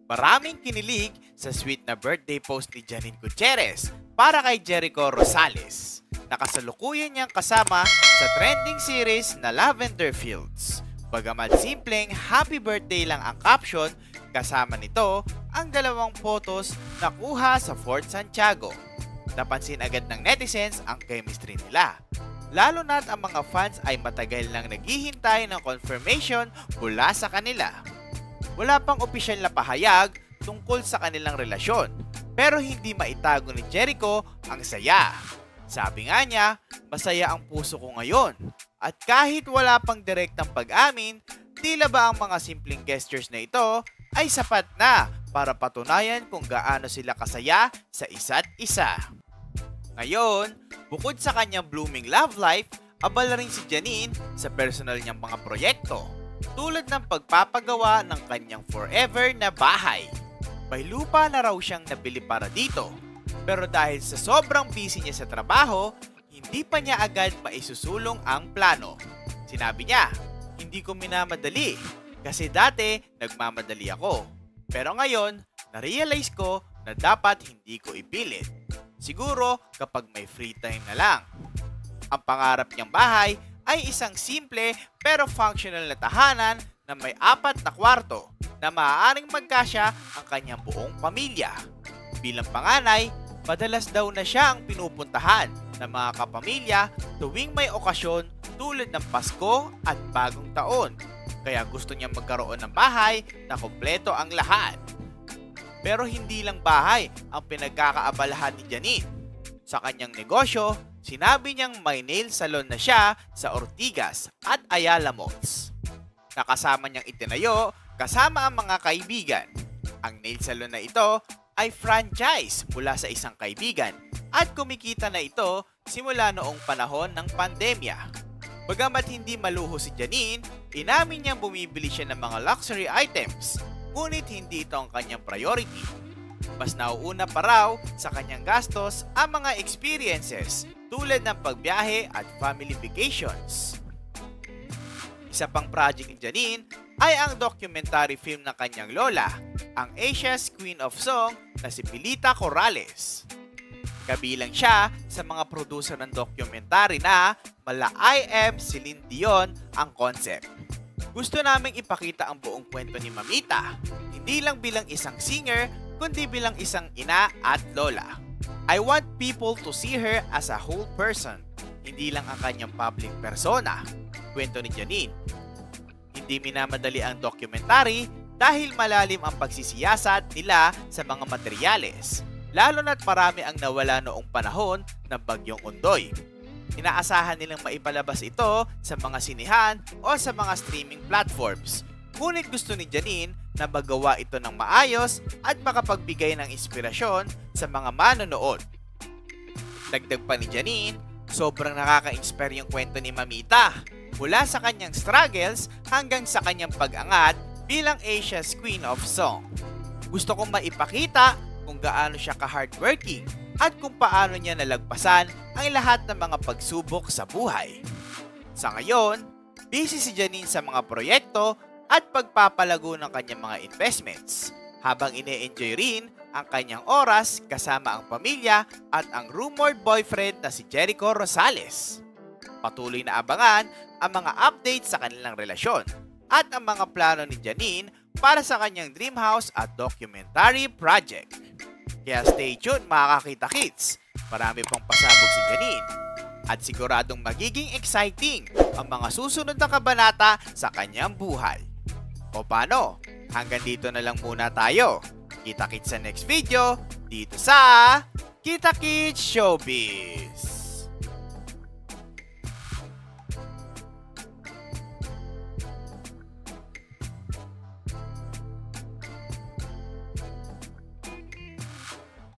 Maraming kinilig sa sweet na birthday post ni Janine Gutierrez para kay Jericho Rosales. Nakasalukuyan niyang kasama sa trending series na Lavender Fields. Bagamat simpleng happy birthday lang ang caption, kasama nito ang dalawang photos na kuha sa Fort Santiago. Napansin agad ng netizens ang chemistry nila. Lalo na't ang mga fans ay matagal nang naghihintay ng confirmation mula sa kanila. Wala pang opisyal na pahayag tungkol sa kanilang relasyon, pero hindi maitago ni Jericho ang saya. Sabi nga niya, masaya ang puso ko ngayon. At kahit wala pang direktang pag-amin, tila ba ang mga simpleng gestures na ito ay sapat na para patunayan kung gaano sila kasaya sa isa't isa. Ngayon, bukod sa kanyang blooming love life, abala rin si Janine sa personal niyang mga proyekto, tulad ng pagpapagawa ng kanyang forever na bahay. May lupa na raw siyang nabili para dito, pero dahil sa sobrang busy niya sa trabaho, hindi pa niya agad maisusulong ang plano. Sinabi niya, hindi ko minamadali kasi dati nagmamadali ako. Pero ngayon, na-realize ko na dapat hindi ko ipilit. Siguro kapag may free time na lang. Ang pangarap niyang bahay ay isang simple pero functional na tahanan na may 4 na kwarto na maaaring magkasya ang kanyang buong pamilya. Bilang panganay, madalas daw na siya ang pinupuntahan ng mga kapamilya tuwing may okasyon tulad ng Pasko at Bagong Taon. Kaya gusto niya magkaroon ng bahay na kompleto ang lahat. Pero hindi lang bahay ang pinagkakaabalahan ni Janine. Sa kanyang negosyo, sinabi niyang may nail salon na siya sa Ortigas at Ayala Malls. Nakasama niyang itinayo kasama ang mga kaibigan. Ang nail salon na ito ay franchise mula sa isang kaibigan at kumikita na ito simula noong panahon ng pandemya. Bagamat hindi maluho si Janine, inamin niyang bumibili siya ng mga luxury items, ngunit hindi ito ang kanyang priority. Mas nauuna pa raw sa kanyang gastos ang mga experiences tulad ng pagbiyahe at family vacations. Isa pang project ni Janine ay ang documentary film ng kanyang lola, ang Asia's Queen of Song na si Pilita Corrales. Kabilang siya sa mga producer ng documentary na Mala I Am Celine Dion ang concept. Gusto naming ipakita ang buong kwento ni Mamita, hindi lang bilang isang singer, kundi bilang isang ina at lola. I want people to see her as a whole person, hindi lang ang kanyang public persona, kwento ni Janine. Hindi minamadali ang documentary dahil malalim ang pagsisiyasat nila sa mga materyales, lalo na't marami ang nawala noong panahon ng Bagyong Ondoy. Inaasahan nilang maipalabas ito sa mga sinihan o sa mga streaming platforms. Ngunit gusto ni Janine na magawa ito ng maayos at makapagbigay ng inspirasyon sa mga manonood. Dagdag pa ni Janine, sobrang nakaka-inspire yung kwento ni Mamita mula sa kanyang struggles hanggang sa kanyang pag-angat bilang Asia's Queen of Song. Gusto kong maipakita kung gaano siya ka-hardworking at kung paano niya nalagpasan ang lahat ng mga pagsubok sa buhay. Sa ngayon, busy si Janine sa mga proyekto at pagpapalago ng kanyang mga investments, habang ine-enjoy rin ang kanyang oras kasama ang pamilya at ang rumored boyfriend na si Jericho Rosales. Patuloy na abangan ang mga updates sa kanilang relasyon at ang mga plano ni Janine para sa kanyang dream house at documentary project. Kaya stay tuned mga kakita kids, marami pang pasabog si Janine at siguradong magiging exciting ang mga susunod na kabanata sa kanyang buhay. O paano? Hanggang dito na lang muna tayo. Kita kits sa next video dito sa Kita Kids Showbiz.